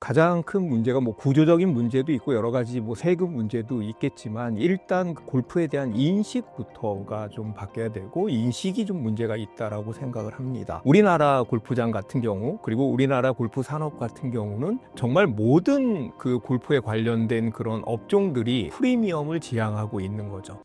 가장 큰 문제가 구조적인 문제도 있고 여러 가지 세금 문제도 있겠지만 일단 골프에 대한 인식부터가 좀 바뀌어야 되고 인식이 좀 문제가 있다라고 생각을 합니다. 우리나라 골프장 같은 경우 그리고 우리나라 골프 산업 같은 경우는 정말 모든 그 골프에 관련된 그런 업종들이 프리미엄을 지향하고 있는 거죠.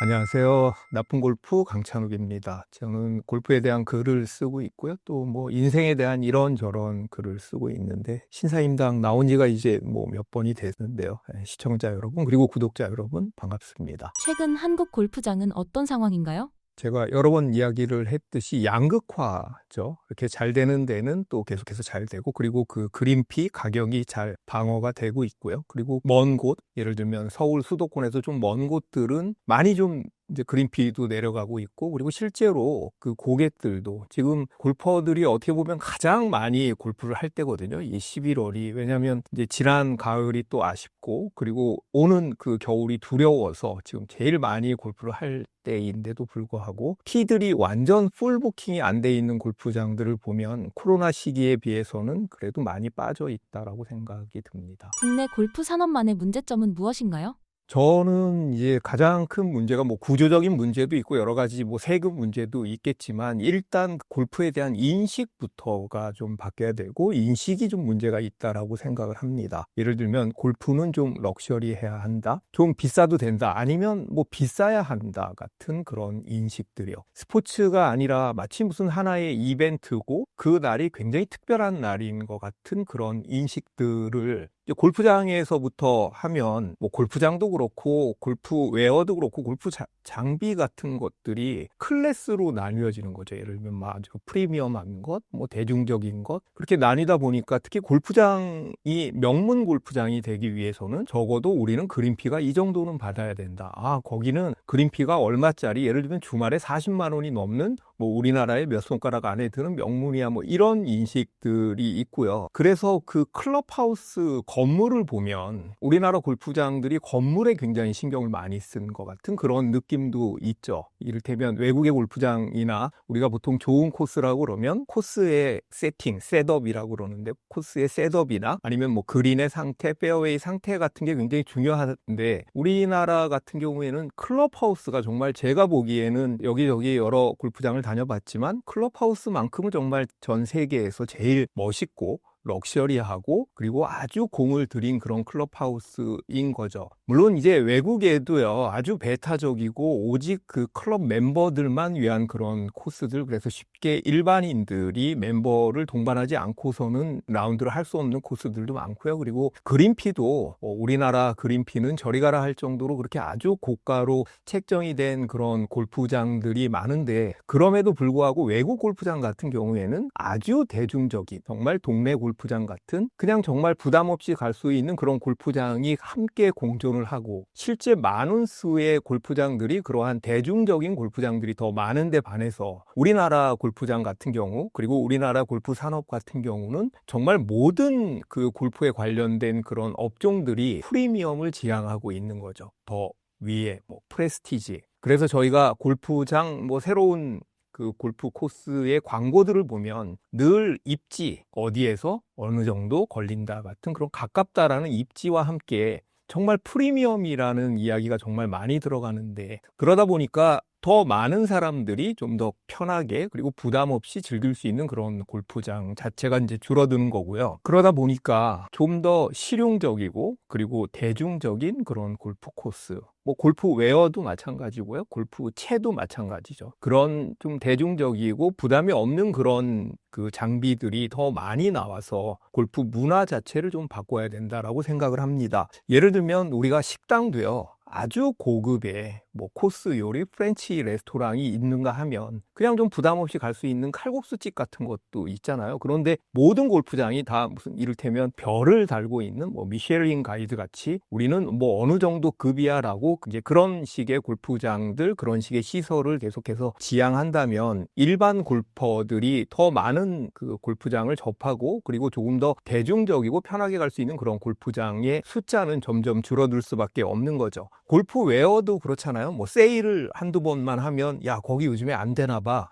안녕하세요. 나쁜 골프 강찬욱입니다. 저는 골프에 대한 글을 쓰고 있고요. 또 인생에 대한 이런저런 글을 쓰고 있는데 신사임당 나온 지가 이제 몇 번이 됐는데요. 시청자 여러분 그리고 구독자 여러분 반갑습니다. 최근 한국 골프장은 어떤 상황인가요? 제가 여러 번 이야기를 했듯이 양극화죠. 이렇게 잘 되는 데는 또 계속해서 잘 되고 그리고 그 그린피 가격이 잘 방어가 되고 있고요. 그리고 먼 곳, 예를 들면 서울 수도권에서 좀 먼 곳들은 많이 좀 이제 그린피도 내려가고 있고 그리고 실제로 그 고객들도 지금 골퍼들이 어떻게 보면 가장 많이 골프를 할 때거든요. 이 11월이. 왜냐하면 이제 지난 가을이 또 아쉽고 그리고 오는 그 겨울이 두려워서 지금 제일 많이 골프를 할 때인데도 불구하고 티들이 완전 풀 부킹이 안 돼 있는 골프장들을 보면 코로나 시기에 비해서는 그래도 많이 빠져 있다라고 생각이 듭니다. 국내 골프 산업만의 문제점은 무엇인가요? 저는 이제 가장 큰 문제가 구조적인 문제도 있고 여러 가지 세금 문제도 있겠지만 일단 골프에 대한 인식부터가 좀 바뀌어야 되고 인식이 좀 문제가 있다라고 생각을 합니다. 예를 들면 골프는 좀 럭셔리해야 한다, 좀 비싸도 된다, 아니면 비싸야 한다 같은 그런 인식들이요. 스포츠가 아니라 마치 무슨 하나의 이벤트고 그 날이 굉장히 특별한 날인 것 같은 그런 인식들을 골프장에서부터 하면 골프장도 그렇고 골프 웨어도 그렇고 골프 장비 같은 것들이 클래스로 나뉘어지는 거죠. 예를 들면 아주 프리미엄한 것, 대중적인 것, 그렇게 나뉘다 보니까 특히 골프장이 명문 골프장이 되기 위해서는 적어도 우리는 그린피가 이 정도는 받아야 된다. 거기는 그린피가 얼마짜리, 예를 들면 주말에 40만 원이 넘는 우리나라의 몇 손가락 안에 드는 명문이야, 이런 인식들이 있고요. 그래서 그 클럽하우스 건물을 보면 우리나라 골프장들이 건물에 굉장히 신경을 많이 쓴 것 같은 그런 느낌도 있죠. 이를테면 외국의 골프장이나 우리가 보통 좋은 코스라고 그러면 코스의 세팅, 셋업이라고 그러는데 코스의 셋업이나 아니면 그린의 상태, 페어웨이 상태 같은 게 굉장히 중요한데 우리나라 같은 경우에는 클럽하우스가 정말 제가 보기에는 여기저기 여러 골프장을 다녀봤지만 클럽하우스만큼은 정말 전 세계에서 제일 멋있고 럭셔리하고 그리고 아주 공을 들인 그런 클럽하우스인 거죠. 물론 이제 외국에도요 아주 배타적이고 오직 그 클럽 멤버들만 위한 그런 코스들, 그래서 쉽게 일반인들이 멤버를 동반하지 않고서는 라운드를 할 수 없는 코스들도 많고요. 그리고 그린피도 우리나라 그린피는 저리 가라 할 정도로 그렇게 아주 고가로 책정이 된 그런 골프장들이 많은데 그럼에도 불구하고 외국 골프장 같은 경우에는 아주 대중적인 정말 동네 골프장 같은 그냥 정말 부담 없이 갈 수 있는 그런 골프장이 함께 공존을 하고 실제 많은 수의 골프장들이 그러한 대중적인 골프장들이 더 많은데 반해서 우리나라 골프장 같은 경우 그리고 우리나라 골프 산업 같은 경우는 정말 모든 그 골프에 관련된 그런 업종들이 프리미엄을 지향하고 있는 거죠. 더 위에 프레스티지. 그래서 저희가 골프장 새로운 그 골프 코스의 광고들을 보면 늘 입지, 어디에서 어느 정도 걸린다 같은 그런 가깝다라는 입지와 함께 정말 프리미엄이라는 이야기가 정말 많이 들어가는데 그러다 보니까 더 많은 사람들이 좀 더 편하게 그리고 부담 없이 즐길 수 있는 그런 골프장 자체가 이제 줄어드는 거고요. 그러다 보니까 좀 더 실용적이고 그리고 대중적인 그런 골프 코스, 골프 웨어도 마찬가지고요. 골프 채도 마찬가지죠. 그런 좀 대중적이고 부담이 없는 그런 그 장비들이 더 많이 나와서 골프 문화 자체를 좀 바꿔야 된다라고 생각을 합니다. 예를 들면 우리가 식당도요. 아주 고급의 코스 요리 프렌치 레스토랑이 있는가 하면 그냥 좀 부담 없이 갈 수 있는 칼국수집 같은 것도 있잖아요. 그런데 모든 골프장이 다 무슨 이를테면 별을 달고 있는 미쉐린 가이드 같이 우리는 어느 정도 급이야라고 이제 그런 식의 골프장들, 그런 식의 시설을 계속해서 지향한다면 일반 골퍼들이 더 많은 그 골프장을 접하고 그리고 조금 더 대중적이고 편하게 갈 수 있는 그런 골프장의 숫자는 점점 줄어들 수밖에 없는 거죠. 골프 웨어도 그렇잖아요. 세일을 한두 번만 하면 야 거기 요즘에 안 되나 봐.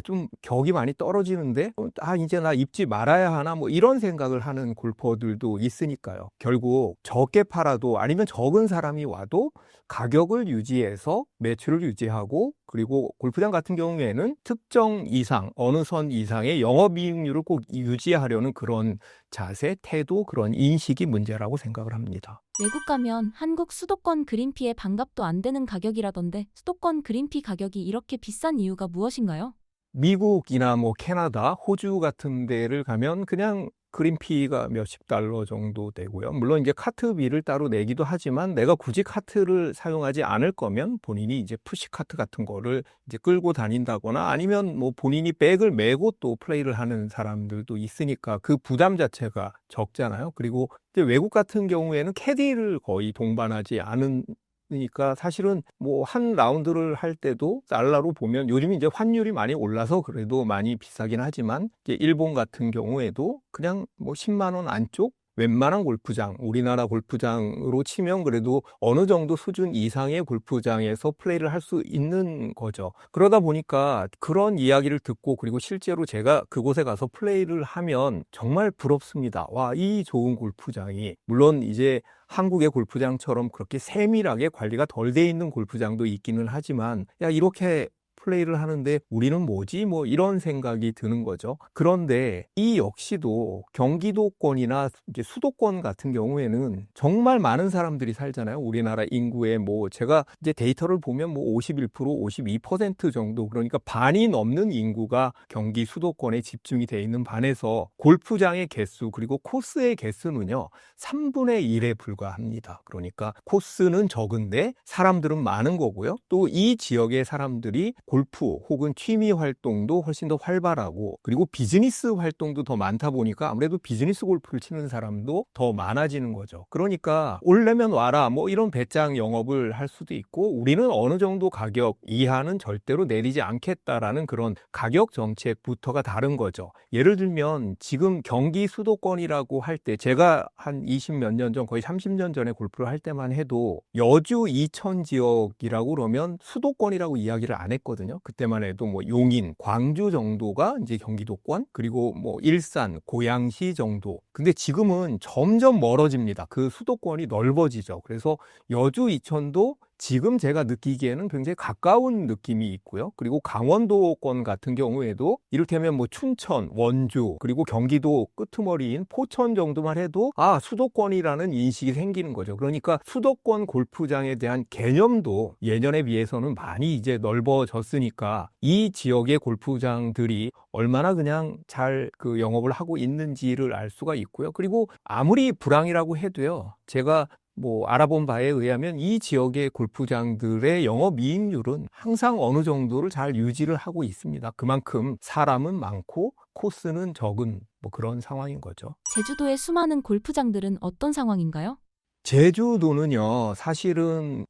좀 격이 많이 떨어지는데, 이제 나 입지 말아야 하나, 뭐 이런 생각을 하는 골퍼들도 있으니까요. 결국 적게 팔아도 아니면 적은 사람이 와도 가격을 유지해서 매출을 유지하고, 그리고 골프장 같은 경우에는 특정 이상, 어느 선 이상의 영업이익률을 꼭 유지하려는 그런 자세, 태도, 그런 인식이 문제라고 생각을 합니다. 외국 가면 한국 수도권 그린피에 반값도 안 되는 가격이라던데 수도권 그린피 가격이 이렇게 비싼 이유가 무엇인가요? 미국이나 뭐 캐나다, 호주 같은 데를 가면 그냥 그린피가 몇십 달러 정도 되고요. 물론 이제 카트비를 따로 내기도 하지만 내가 굳이 카트를 사용하지 않을 거면 본인이 이제 푸시카트 같은 거를 이제 끌고 다닌다거나 아니면 뭐 본인이 백을 메고 또 플레이를 하는 사람들도 있으니까 그 부담 자체가 적잖아요. 그리고 이제 외국 같은 경우에는 캐디를 거의 동반하지 않은 그러니까 사실은 뭐 한 라운드를 할 때도 달러로 보면 요즘 이제 환율이 많이 올라서 그래도 많이 비싸긴 하지만 이제 일본 같은 경우에도 그냥 뭐 10만 원 안쪽 웬만한 골프장, 우리나라 골프장으로 치면 그래도 어느 정도 수준 이상의 골프장에서 플레이를 할 수 있는 거죠. 그러다 보니까 그런 이야기를 듣고 그리고 실제로 제가 그곳에 가서 플레이를 하면 정말 부럽습니다. 와, 이 좋은 골프장이 물론 이제 한국의 골프장처럼 그렇게 세밀하게 관리가 덜 돼 있는 골프장도 있기는 하지만 야, 이렇게 플레이를 하는데 우리는 뭐지? 뭐 이런 생각이 드는 거죠. 그런데 이 역시도 경기도권이나 이제 수도권 같은 경우에는 정말 많은 사람들이 살잖아요. 우리나라 인구의 뭐 제가 이제 데이터를 보면 뭐 51%, 52% 정도 그러니까 반이 넘는 인구가 경기 수도권에 집중이 돼 있는 반에서 골프장의 개수 그리고 코스의 개수는요. 3분의 1에 불과합니다. 그러니까 코스는 적은데 사람들은 많은 거고요. 또 이 지역의 사람들이 골프 혹은 취미 활동도 훨씬 더 활발하고 그리고 비즈니스 활동도 더 많다 보니까 아무래도 비즈니스 골프를 치는 사람도 더 많아지는 거죠. 그러니까 올려면 와라 뭐 이런 배짱 영업을 할 수도 있고 우리는 어느 정도 가격 이하는 절대로 내리지 않겠다라는 그런 가격 정책부터가 다른 거죠. 예를 들면 지금 경기 수도권이라고 할 때 제가 한 20 몇 년 전 거의 30년 전에 골프를 할 때만 해도 여주 이천 지역이라고 그러면 수도권이라고 이야기를 안 했거든요. 그때만 해도 뭐 용인, 광주 정도가 이제 경기도권, 그리고 뭐 일산, 고양시 정도. 근데 지금은 점점 멀어집니다. 그 수도권이 넓어지죠. 그래서 여주 이천도 지금 제가 느끼기에는 굉장히 가까운 느낌이 있고요. 그리고 강원도권 같은 경우에도 이를테면 뭐 춘천, 원주, 그리고 경기도 끄트머리인 포천 정도만 해도 수도권이라는 인식이 생기는 거죠. 그러니까 수도권 골프장에 대한 개념도 예년에 비해서는 많이 이제 넓어졌으니까 이 지역의 골프장들이 얼마나 그냥 잘 그 영업을 하고 있는지를 알 수가 있고요. 그리고 아무리 불황이라고 해도요. 제가 뭐 알아본 바에 의하면 이 지역의 골프장들의 영업이익률은 항상 어느 정도를 잘 유지를 하고 있습니다. 그만큼 사람은 많고 코스는 적은 뭐 그런 상황인 거죠. 제주도의 수많은 골프장들은 어떤 상황인가요? 제주도는요, 사실은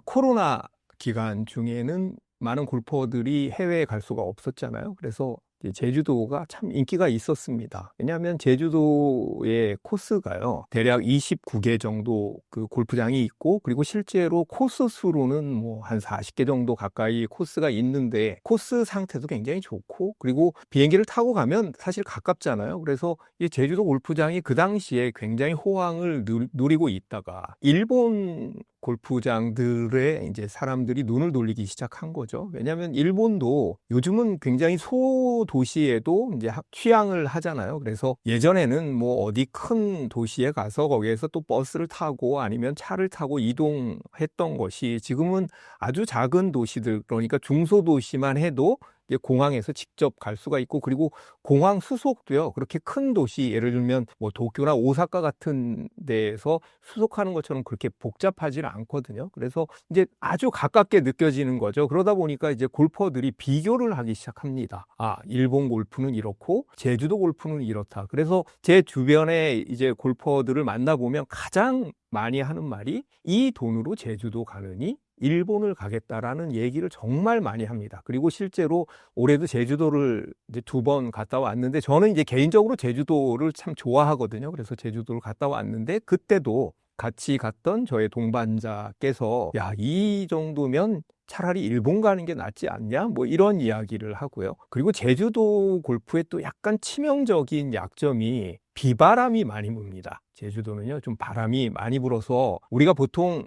코로나 기간 중에는 많은 골퍼들이 해외에 갈 수가 없었잖아요. 그래서 이제 제주도가 참 인기가 있었습니다. 왜냐하면 제주도의 코스가요, 대략 29개 정도 그 골프장이 있고, 그리고 실제로 코스 수로는 뭐 한 40개 정도 가까이 코스가 있는데, 코스 상태도 굉장히 좋고, 그리고 비행기를 타고 가면 사실 가깝잖아요. 그래서 이 제주도 골프장이 그 당시에 굉장히 호황을 누리고 있다가, 일본 골프장들에 이제 사람들이 눈을 돌리기 시작한 거죠. 왜냐하면 일본도 요즘은 굉장히 소도시에도 이제 취향을 하잖아요. 그래서 예전에는 뭐 어디 큰 도시에 가서 거기에서 또 버스를 타고 아니면 차를 타고 이동했던 것이 지금은 아주 작은 도시들, 그러니까 중소도시만 해도 이제 공항에서 직접 갈 수가 있고, 그리고 공항 수속도요, 그렇게 큰 도시, 예를 들면 뭐 도쿄나 오사카 같은 데에서 수속하는 것처럼 그렇게 복잡하지는 않거든요. 그래서 이제 아주 가깝게 느껴지는 거죠. 그러다 보니까 이제 골퍼들이 비교를 하기 시작합니다. 일본 골프는 이렇고 제주도 골프는 이렇다. 그래서 제 주변에 이제 골퍼들을 만나보면 가장 많이 하는 말이 이 돈으로 제주도 가느니 일본을 가겠다라는 얘기를 정말 많이 합니다. 그리고 실제로 올해도 제주도를 이제 2번 갔다 왔는데, 저는 이제 개인적으로 제주도를 참 좋아하거든요. 그래서 제주도를 갔다 왔는데, 그때도 같이 갔던 저의 동반자께서 야, 이 정도면 차라리 일본 가는 게 낫지 않냐? 뭐 이런 이야기를 하고요. 그리고 제주도 골프의 또 약간 치명적인 약점이 비바람이 많이 붑니다. 제주도는요, 좀 바람이 많이 불어서 우리가 보통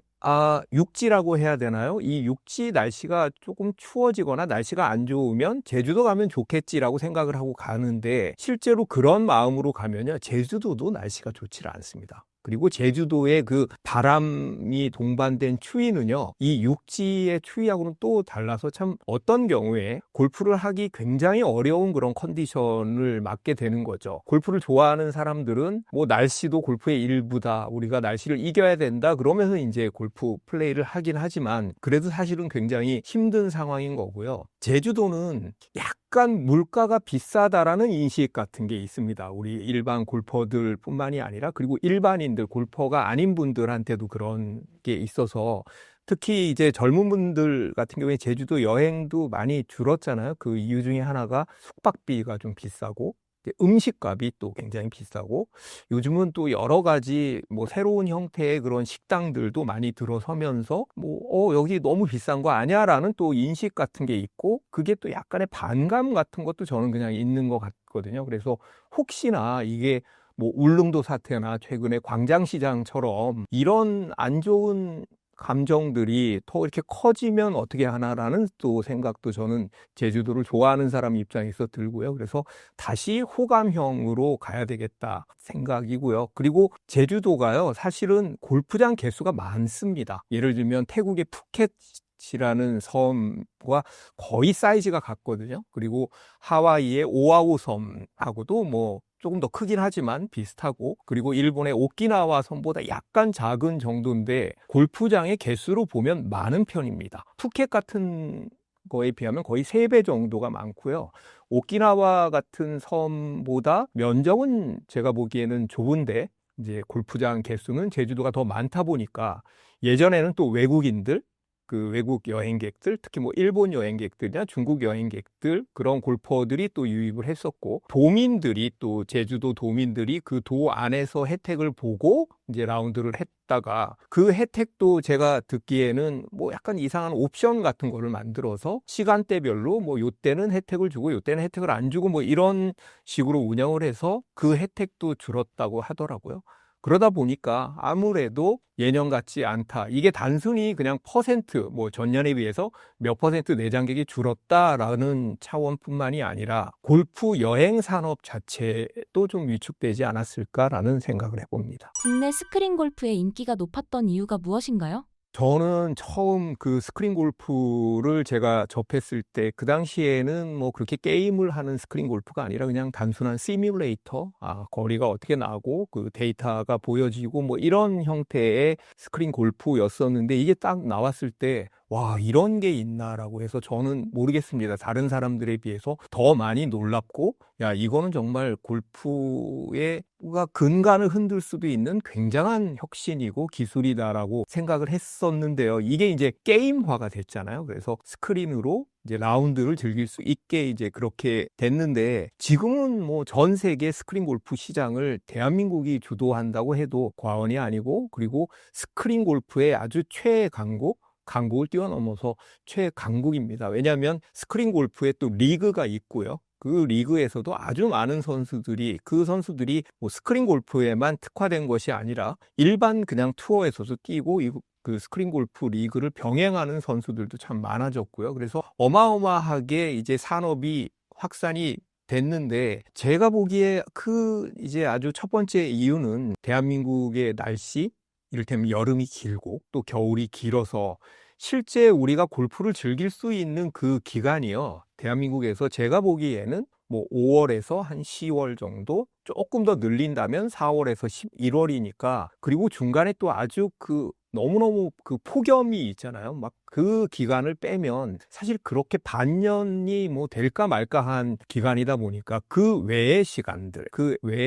육지라고 해야 되나요? 이 육지 날씨가 조금 추워지거나 날씨가 안 좋으면 제주도 가면 좋겠지라고 생각을 하고 가는데 실제로 그런 마음으로 가면요, 제주도도 날씨가 좋지를 않습니다. 그리고 제주도의 그 바람이 동반된 추위는요, 이 육지의 추위하고는 또 달라서 참 어떤 경우에 골프를 하기 굉장히 어려운 그런 컨디션을 맞게 되는 거죠. 골프를 좋아하는 사람들은 뭐 날씨도 골프의 일부다, 우리가 날씨를 이겨야 된다, 그러면서 이제 골프 플레이를 하긴 하지만 그래도 사실은 굉장히 힘든 상황인 거고요. 제주도는 약간 물가가 비싸다라는 인식 같은 게 있습니다. 우리 일반 골퍼들 뿐만이 아니라 그리고 일반인들, 골퍼가 아닌 분들한테도 그런 게 있어서 특히 이제 젊은 분들 같은 경우에 제주도 여행도 많이 줄었잖아요. 그 이유 중에 하나가 숙박비가 좀 비싸고 음식값이 또 굉장히 비싸고 요즘은 또 여러 가지 뭐 새로운 형태의 그런 식당들도 많이 들어서면서 뭐 여기 너무 비싼 거 아니야라는 또 인식 같은 게 있고 그게 또 약간의 반감 같은 것도 저는 그냥 있는 것 같거든요. 그래서 혹시나 이게 뭐 울릉도 사태나 최근에 광장시장처럼 이런 안 좋은 감정들이 더 이렇게 커지면 어떻게 하나라는 또 생각도 저는 제주도를 좋아하는 사람 입장에서 들고요. 그래서 다시 호감형으로 가야 되겠다 생각이고요. 그리고 제주도가요, 사실은 골프장 개수가 많습니다. 예를 들면 태국의 푸켓이라는 섬과 거의 사이즈가 같거든요. 그리고 하와이의 오아후 섬하고도 뭐 조금 더 크긴 하지만 비슷하고, 그리고 일본의 오키나와 섬보다 약간 작은 정도인데 골프장의 개수로 보면 많은 편입니다. 푸켓 같은 거에 비하면 거의 3배 정도가 많고요. 오키나와 같은 섬보다 면적은 제가 보기에는 좁은데 이제 골프장 개수는 제주도가 더 많다 보니까 예전에는 또 외국인들, 그 외국 여행객들, 특히 뭐 일본 여행객들이나 중국 여행객들, 그런 골퍼들이 또 유입을 했었고, 도민들이 또 제주도 도민들이 그 도 안에서 혜택을 보고 이제 라운드를 했다가 그 혜택도 제가 듣기에는 뭐 약간 이상한 옵션 같은 거를 만들어서 시간대별로 뭐 요때는 혜택을 주고 요때는 혜택을 안 주고 뭐 이런 식으로 운영을 해서 그 혜택도 줄었다고 하더라고요. 그러다 보니까 아무래도 예년 같지 않다. 이게 단순히 그냥 뭐 전년에 비해서 몇 퍼센트 내장객이 줄었다라는 차원뿐만이 아니라 골프 여행 산업 자체도 좀 위축되지 않았을까라는 생각을 해봅니다. 국내 스크린 골프의 인기가 높았던 이유가 무엇인가요? 저는 처음 그 스크린 골프를 제가 접했을 때 그 당시에는 뭐 그렇게 게임을 하는 스크린 골프가 아니라 그냥 단순한 시뮬레이터, 거리가 어떻게 나고 그 데이터가 보여지고 뭐 이런 형태의 스크린 골프였었는데 이게 딱 나왔을 때 와, 이런 게 있나라고 해서 저는 모르겠습니다. 다른 사람들에 비해서 더 많이 놀랍고, 야, 이거는 정말 골프의 근간을 흔들 수도 있는 굉장한 혁신이고 기술이다라고 생각을 했었는데요. 이게 이제 게임화가 됐잖아요. 그래서 스크린으로 이제 라운드를 즐길 수 있게 이제 그렇게 됐는데 지금은 뭐 전 세계 스크린 골프 시장을 대한민국이 주도한다고 해도 과언이 아니고, 그리고 스크린 골프의 아주 강국을 뛰어넘어서 최강국입니다. 왜냐하면 스크린 골프에 또 리그가 있고요. 그 리그에서도 아주 많은 그 선수들이 뭐 스크린 골프에만 특화된 것이 아니라 일반 그냥 투어에서도 뛰고 그 스크린 골프 리그를 병행하는 선수들도 참 많아졌고요. 그래서 어마어마하게 이제 산업이 확산이 됐는데 제가 보기에 이제 아주 첫 번째 이유는 대한민국의 날씨, 이를테면 여름이 길고 또 겨울이 길어서 실제 우리가 골프를 즐길 수 있는 그 기간이요, 대한민국에서 제가 보기에는 뭐 5월에서 한 10월 정도, 조금 더 늘린다면 4월에서 11월이니까, 그리고 중간에 또 아주 너무너무 폭염이 있잖아요. 막 그 기간을 빼면 사실 그렇게 반년이 뭐 될까 말까 한 기간이다 보니까 그 외의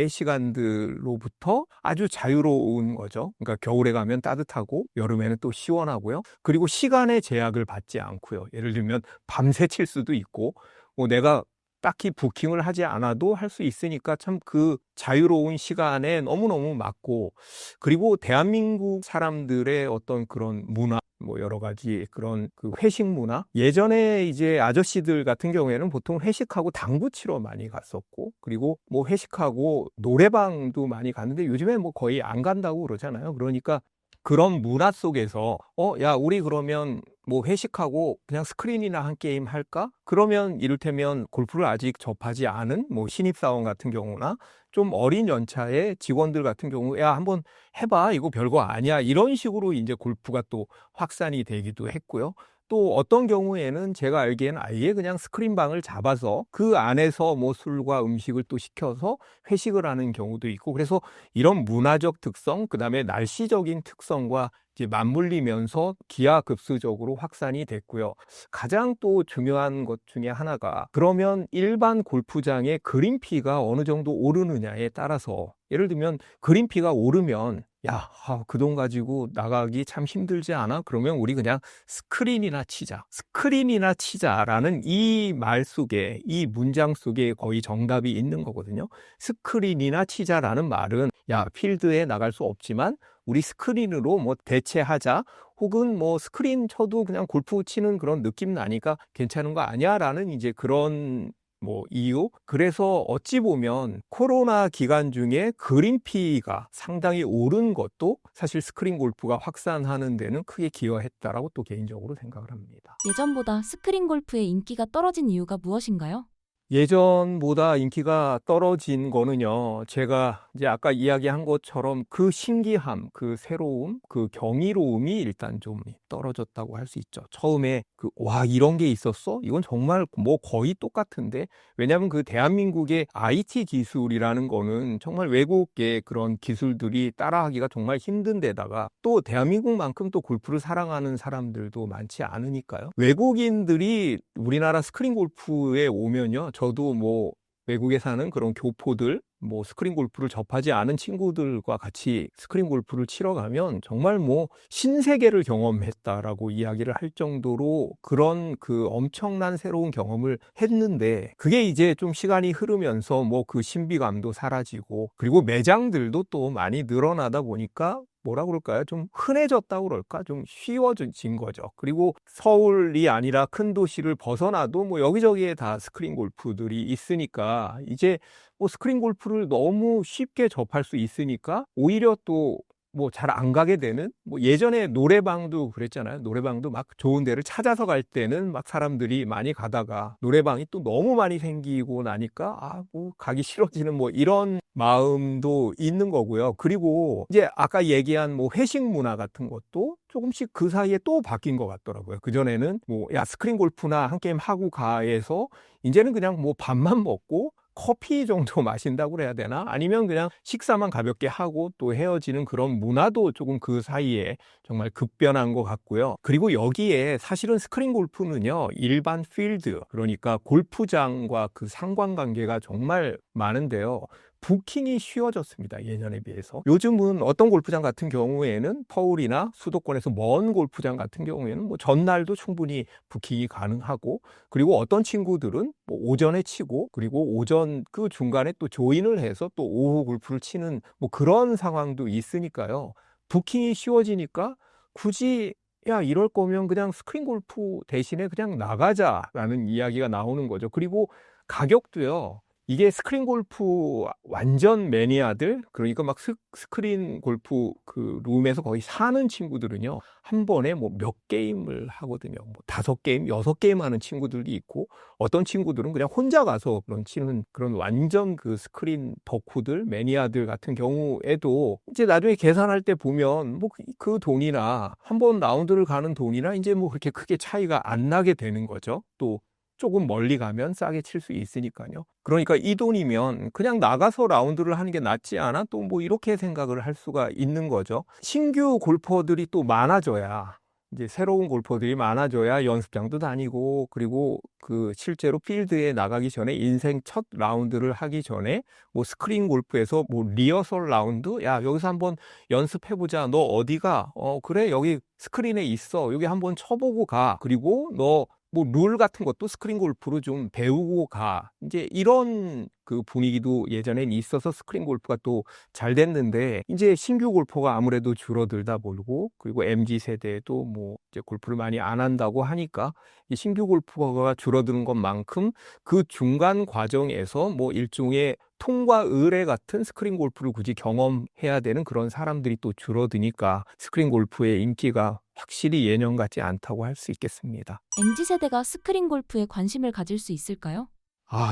시간들로부터 아주 자유로운 거죠. 그러니까 겨울에 가면 따뜻하고 여름에는 또 시원하고요. 그리고 시간의 제약을 받지 않고요. 예를 들면 밤새 칠 수도 있고, 뭐 내가 딱히 부킹을 하지 않아도 할 수 있으니까 참 그 자유로운 시간에 너무너무 맞고, 그리고 대한민국 사람들의 어떤 그런 문화, 뭐 여러 가지 그런 그 회식 문화. 예전에 이제 아저씨들 같은 경우에는 보통 회식하고 당구 치러 많이 갔었고, 그리고 뭐 회식하고 노래방도 많이 갔는데 요즘에 뭐 거의 안 간다고 그러잖아요. 그러니까 그런 문화 속에서 야, 우리 그러면 뭐 회식하고 그냥 스크린이나 한 게임 할까? 그러면 이를테면 골프를 아직 접하지 않은 뭐 신입사원 같은 경우나 좀 어린 연차의 직원들 같은 경우, 야, 한번 해봐. 이거 별거 아니야. 이런 식으로 이제 골프가 또 확산이 되기도 했고요. 또 어떤 경우에는 제가 알기에는 아예 그냥 스크린방을 잡아서 그 안에서 뭐 술과 음식을 또 시켜서 회식을 하는 경우도 있고, 그래서 이런 문화적 특성, 그다음에 날씨적인 특성과 이제 맞물리면서 기하급수적으로 확산이 됐고요. 가장 또 중요한 것 중에 하나가, 그러면 일반 골프장의 그린피가 어느 정도 오르느냐에 따라서, 예를 들면 그린피가 오르면 야, 그 돈 가지고 나가기 참 힘들지 않아? 그러면 우리 그냥 스크린이나 치자. 스크린이나 치자라는 이 말 속에, 이 문장 속에 거의 정답이 있는 거거든요. 스크린이나 치자라는 말은, 야, 필드에 나갈 수 없지만 우리 스크린으로 뭐 대체하자. 혹은 뭐 스크린 쳐도 그냥 골프 치는 그런 느낌 나니까 괜찮은 거 아니야? 라는 이제 그런 뭐 이유. 그래서 어찌 보면 코로나 기간 중에 그린피가 상당히 오른 것도 사실 스크린 골프가 확산하는 데는 크게 기여했다라고 또 개인적으로 생각을 합니다. 예전보다 스크린 골프의 인기가 떨어진 이유가 무엇인가요? 예전보다 인기가 떨어진 거는요, 제가 이제 아까 이야기한 것처럼 그 신기함, 그 새로움, 그 경이로움이 일단 좀 떨어졌다고 할 수 있죠. 처음에 와, 이런 게 있었어? 이건 정말 뭐 거의 똑같은데? 왜냐하면 그 대한민국의 IT 기술이라는 거는 정말 외국의 그런 기술들이 따라하기가 정말 힘든 데다가, 또 대한민국만큼 또 골프를 사랑하는 사람들도 많지 않으니까요. 외국인들이 우리나라 스크린 골프에 오면요, 저도 뭐 외국에 사는 그런 교포들, 뭐 스크린 골프를 접하지 않은 친구들과 같이 스크린 골프를 치러 가면 정말 뭐 신세계를 경험했다라고 이야기를 할 정도로 그런 그 엄청난 새로운 경험을 했는데, 그게 이제 좀 시간이 흐르면서 뭐 그 신비감도 사라지고, 그리고 매장들도 또 많이 늘어나다 보니까 뭐라 그럴까요? 좀 흔해졌다고 그럴까? 좀 쉬워진 거죠. 그리고 서울이 아니라 큰 도시를 벗어나도 뭐 여기저기에 다 스크린 골프들이 있으니까, 이제 뭐 스크린 골프를 너무 쉽게 접할 수 있으니까 오히려 또 뭐 잘 안 가게 되는, 뭐 예전에 노래방도 그랬잖아요. 노래방도 막 좋은 데를 찾아서 갈 때는 막 사람들이 많이 가다가 노래방이 또 너무 많이 생기고 나니까 뭐 가기 싫어지는 뭐 이런 마음도 있는 거고요. 그리고 이제 아까 얘기한 뭐 회식 문화 같은 것도 조금씩 그 사이에 또 바뀐 것 같더라고요. 그전에는 뭐 야, 스크린 골프나 한 게임 하고 가에서 이제는 그냥 뭐 밥만 먹고 커피 정도 마신다고 그래야 되나? 아니면 그냥 식사만 가볍게 하고 또 헤어지는 그런 문화도 조금 그 사이에 정말 급변한 것 같고요. 그리고 여기에 사실은 스크린 골프는요, 일반 필드, 그러니까 골프장과 그 상관관계가 정말 많은데요. 부킹이 쉬워졌습니다. 예전에 비해서. 요즘은 어떤 골프장 같은 경우에는 퍼울이나 수도권에서 먼 골프장 같은 경우에는 뭐 전날도 충분히 부킹이 가능하고, 그리고 어떤 친구들은 뭐 오전에 치고, 그리고 오전 그 중간에 또 조인을 해서 또 오후 골프를 치는 뭐 그런 상황도 있으니까요. 부킹이 쉬워지니까 굳이 야, 이럴 거면 그냥 스크린 골프 대신에 그냥 나가자라는 이야기가 나오는 거죠. 그리고 가격도요. 이게 스크린 골프 완전 매니아들, 그러니까 막 스크린 골프 그 룸에서 거의 사는 친구들은요, 한 번에 뭐 몇 게임을 하거든요. 뭐 5게임, 6게임 하는 친구들도 있고, 어떤 친구들은 그냥 혼자 가서 그런 치는 그런 완전 그 스크린 덕후들, 매니아들 같은 경우에도 이제 나중에 계산할 때 보면 뭐 그 돈이나 한 번 라운드를 가는 돈이나 이제 뭐 그렇게 크게 차이가 안 나게 되는 거죠. 또 조금 멀리 가면 싸게 칠 수 있으니까요. 그러니까 이 돈이면 그냥 나가서 라운드를 하는 게 낫지 않아? 또 뭐 이렇게 생각을 할 수가 있는 거죠. 신규 골퍼들이 또 많아져야, 이제 새로운 골퍼들이 많아져야 연습장도 다니고, 그리고 그 실제로 필드에 나가기 전에 인생 첫 라운드를 하기 전에 뭐 스크린 골프에서 뭐 리허설 라운드, 야, 여기서 한번 연습해보자. 너 어디가? 그래, 여기 스크린에 있어. 여기 한번 쳐보고 가. 그리고 너 뭐 룰 같은 것도 스크린 골프로 좀 배우고 가. 이제 이런 그 분위기도 예전엔 있어서 스크린 골프가 또 잘 됐는데 이제 신규 골퍼가 아무래도 줄어들다 보고 그리고 MZ 세대도 뭐 이제 골프를 많이 안 한다고 하니까 이 신규 골퍼가 줄어드는 것만큼 그 중간 과정에서 뭐 일종의 통과 의례 같은 스크린 골프를 굳이 경험해야 되는 그런 사람들이 또 줄어드니까 스크린 골프의 인기가 확실히 예년 같지 않다고 할 수 있겠습니다. MZ세대가 스크린 골프에 관심을 가질 수 있을까요?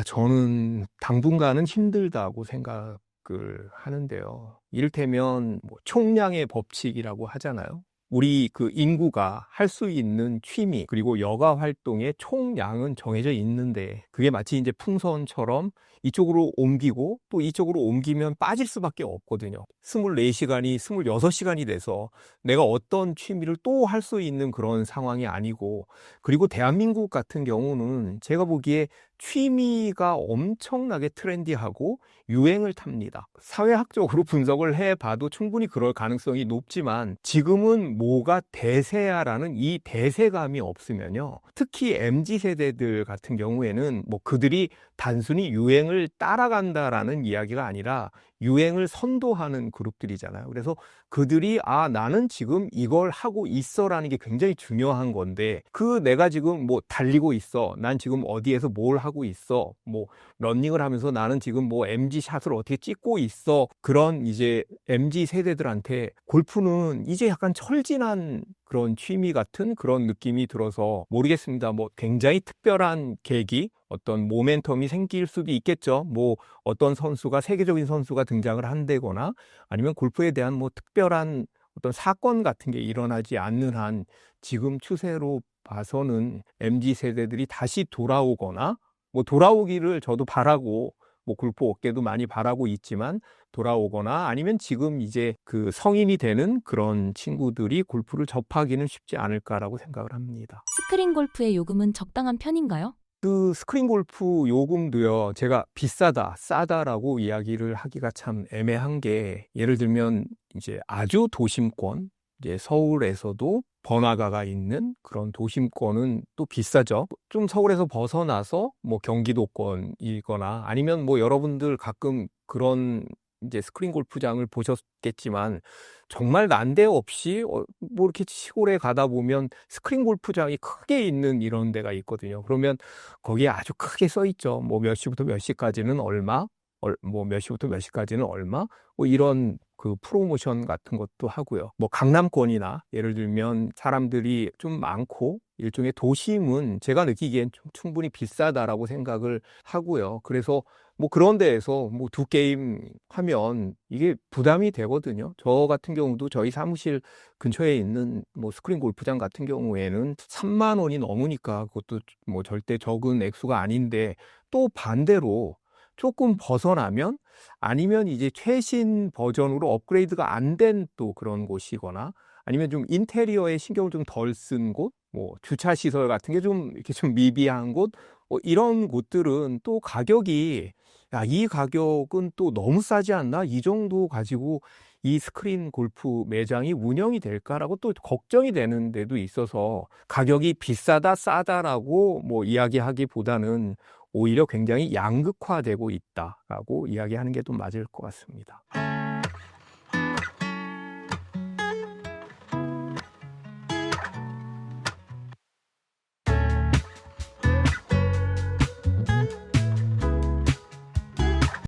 저는 당분간은 힘들다고 생각을 하는데요. 이를테면 뭐 총량의 법칙이라고 하잖아요. 우리 그 인구가 할 수 있는 취미 그리고 여가 활동의 총량은 정해져 있는데 그게 마치 이제 풍선처럼 이쪽으로 옮기고 또 이쪽으로 옮기면 빠질 수밖에 없거든요. 24시간이 26시간이 돼서 내가 어떤 취미를 또 할 수 있는 그런 상황이 아니고 그리고 대한민국 같은 경우는 제가 보기에 취미가 엄청나게 트렌디하고 유행을 탑니다. 사회학적으로 분석을 해봐도 충분히 그럴 가능성이 높지만 지금은 뭐가 대세야라는 이 대세감이 없으면요. 특히 MZ세대들 같은 경우에는 뭐 그들이 단순히 유행을 따라간다라는 이야기가 아니라 유행을 선도하는 그룹들이잖아요. 그래서 그들이 나는 지금 이걸 하고 있어라는 게 굉장히 중요한 건데 내가 지금 뭐 달리고 있어. 난 지금 어디에서 뭘 하고 있어. 뭐 러닝을 하면서 나는 지금 뭐 MG 샷을 어떻게 찍고 있어. 그런 이제 MZ 세대들한테 골프는 이제 약간 철진한 그런 취미 같은 그런 느낌이 들어서 모르겠습니다. 뭐 굉장히 특별한 계기, 어떤 모멘텀이 생길 수도 있겠죠. 뭐 어떤 선수가 세계적인 선수가 등장을 한다거나 아니면 골프에 대한 뭐 특별한 어떤 사건 같은 게 일어나지 않는 한 지금 추세로 봐서는 MZ 세대들이 다시 돌아오거나 뭐 돌아오기를 저도 바라고 뭐 골프 업계도 많이 바라고 있지만 돌아오거나 아니면 지금 이제 그 성인이 되는 그런 친구들이 골프를 접하기는 쉽지 않을까라고 생각을 합니다. 스크린 골프의 요금은 적당한 편인가요? 그 스크린 골프 요금도요, 제가 비싸다, 싸다라고 이야기를 하기가 참 애매한 게 예를 들면 이제 아주 도심권, 이제 서울에서도 번화가가 있는 그런 도심권은 또 비싸죠. 좀 서울에서 벗어나서 뭐 경기도권이거나 아니면 뭐 여러분들 가끔 그런 이제 스크린 골프장을 보셨겠지만 정말 난데없이 뭐 이렇게 시골에 가다 보면 스크린 골프장이 크게 있는 이런 데가 있거든요. 그러면 거기에 아주 크게 써 있죠. 뭐 몇 시부터 몇 시까지는 얼마, 뭐 몇 시부터 몇 시까지는 얼마, 뭐 이런 그 프로모션 같은 것도 하고요. 뭐 강남권이나 예를 들면 사람들이 좀 많고 일종의 도심은 제가 느끼기엔 좀 충분히 비싸다라고 생각을 하고요. 그래서 뭐 그런 데에서 뭐 두 게임 하면 이게 부담이 되거든요. 저 같은 경우도 저희 사무실 근처에 있는 뭐 스크린 골프장 같은 경우에는 3만 원이 넘으니까 그것도 뭐 절대 적은 액수가 아닌데 또 반대로 조금 벗어나면 아니면 이제 최신 버전으로 업그레이드가 안 된 또 그런 곳이거나 아니면 좀 인테리어에 신경을 좀 덜 쓴 곳, 뭐 주차 시설 같은 게 좀 이렇게 좀 미비한 곳, 이런 곳들은 또 가격이 이 가격은 또 너무 싸지 않나? 이 정도 가지고 이 스크린 골프 매장이 운영이 될까라고 또 걱정이 되는 데도 있어서 가격이 비싸다, 싸다라고 뭐 이야기하기보다는 오히려 굉장히 양극화되고 있다라고 이야기하는 게 좀 맞을 것 같습니다.